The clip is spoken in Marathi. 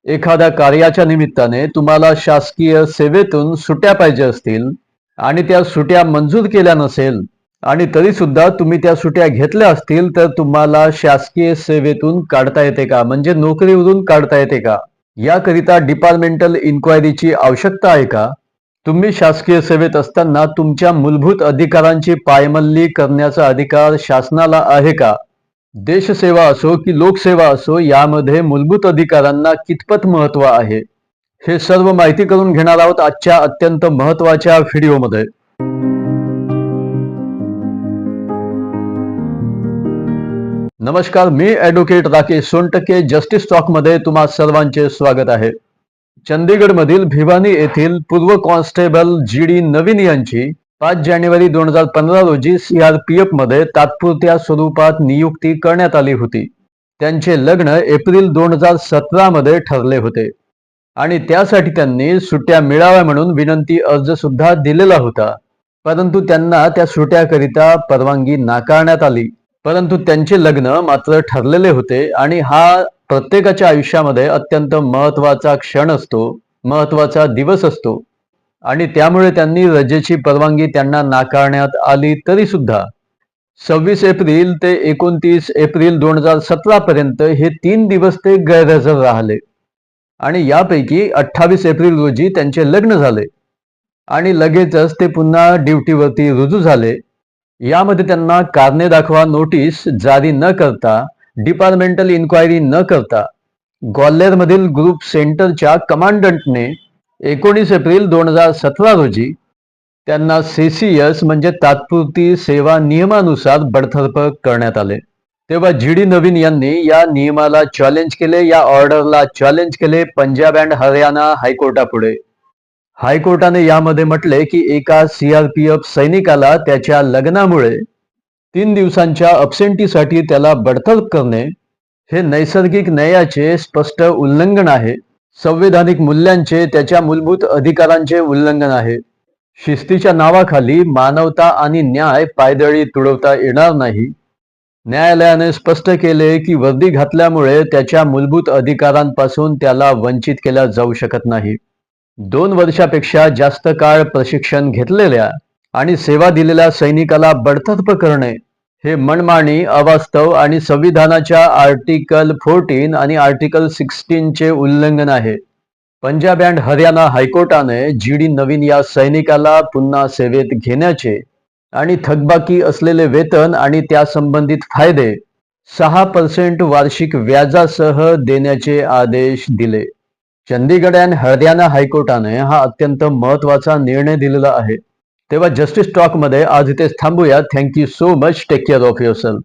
एखाद्या कार्याच्या निमित्ताने तुम्हाला शासकीय सेवेतून सुट्या पाहिजे असतील आणि त्या सुट्या मंजूर केल्या नसेल आणि तरी सुद्धा तुम्ही त्या सुट्या घेतल्या असतील तर तुम्हाला शासकीय सेवेतून काढता येते का, म्हणजे नोकरीवरून काढता येते का, याकरिता डिपार्टमेंटल इन्क्वायरीची आवश्यकता आहे का? तुम्ही शासकीय सेवेत असताना तुमच्या मूलभूत अधिकारांची पायमल्ली करण्याचा अधिकार शासनाला आहे का? देशसेवा असो की लोकसेवा असो, यामध्ये मूलभूत अधिकारांना कितपत महत्व आहे, हे सर्व माहिती करून घेणार आहोत आजच्या अत्यंत महत्वाच्या व्हिडिओमध्ये. नमस्कार, मी advocate Rakesh Sontakke. Justice talk मध्ये तुम्हा सर्वांचे स्वागत आहे. चंदीगडमधील भिवानी येथील पूर्व कॉन्स्टेबल GD नवीन यांची 5 जानेवारी 2015 रोजी CRPF मध्ये तात्पुरत्या स्वरूपात नियुक्ती करण्यात आली होती. त्यांचे लग्न एप्रिल 2017 मध्ये ठरले होते आणि त्यासाठी त्यांनी सुट्ट्या मिळाव्या म्हणून विनंती अर्ज सुद्धा दिलेला होता, परंतु त्यांना त्या सुट्ट्याकरिता परवानगी नाकारण्यात आली. परंतु त्यांचे लग्न मात्र ठरलेले होते आणि हा प्रत्येकाच्या आयुष्यामध्ये अत्यंत महत्वाचा क्षण असतो, महत्वाचा दिवस असतो आणि त्यामुळे त्यांनी रजेची परवानगी त्यांना नाकारण्यात आली. तरी सुद्धा 26 एप्रिल ते 29 एप्रिल 2017 पर्यंत हे 3 दिवस ते गैरहजर राहिले आणि यापैकी 28 एप्रिल रोजी त्यांचे लग्न झाले आणि लगेचच ते पुन्हा ड्युटीवरती रुजू झाले. यामध्ये त्यांना कारणे दाखवा नोटीस जारी न करता, डिपार्टमेंटल इन्क्वायरी न करता, ग्वाल्हेरमधील ग्रुप सेंटरच्या कमांडंटने 19 एप्रिल 2017 रोजी त्यांना CCS म्हणजे तात्पुरती सेवा नियमानुसार बडतर्फ करण्यात आले. तेव्हा GD नवीन यांनी या नियमाला चॅलेंज केले, या ऑर्डरला चॅलेंज केले पंजाब अँड हरियाणा हायकोर्टापुढे. हायकोर्टाने यामध्ये म्हटले की एका CRPF सैनिकाला त्याच्या लग्नामुळे 3 दिवसांच्या अब्सेंटीसाठी त्याला बडतर्फ करणे हे नैसर्गिक न्यायाचे स्पष्ट उल्लंघन आहे, संवैधानिक मूल्यांचे, त्याच्या मूलभूत अधिकारांचे उल्लंघन आहे. शिस्तीच्या नावाखाली मानवता आणि न्याय पायदळी तुडवता येणार नाही. न्यायालयाने स्पष्ट केले की वर्दी घातल्यामुळे त्याच्या मूलभूत अधिकारांपासून त्याला वंचित केल्या जाऊ शकत नाही. 2 वर्षापेक्षा जास्त काळ प्रशिक्षण घेतलेल्या आणि सेवा दिलेल्या सैनिकाला बडतर्फ करणे हे मनमानी, अवास्तव आणि संविधानाच्या आर्टिकल 14 आणि आर्टिकल 16 चे उल्लंघन आहे. पंजाब अँड हरियाणा हायकोर्टाने GD नवीन या सैनिकाला पुन्हा सेवेत घेण्याचे आणि थकबाकी असलेले वेतन आणि त्या संबंधित फायदे 6% वार्षिक व्याजासह देण्याचे आदेश दिले. चंदीगड अँड हरियाणा हायकोर्टाने हा अत्यंत महत्वाचा निर्णय दिलेला आहे. तेव्हा जस्टिस टॉक मध्ये आज इथेच थांबूया. Thank you so much. Take care of yourself.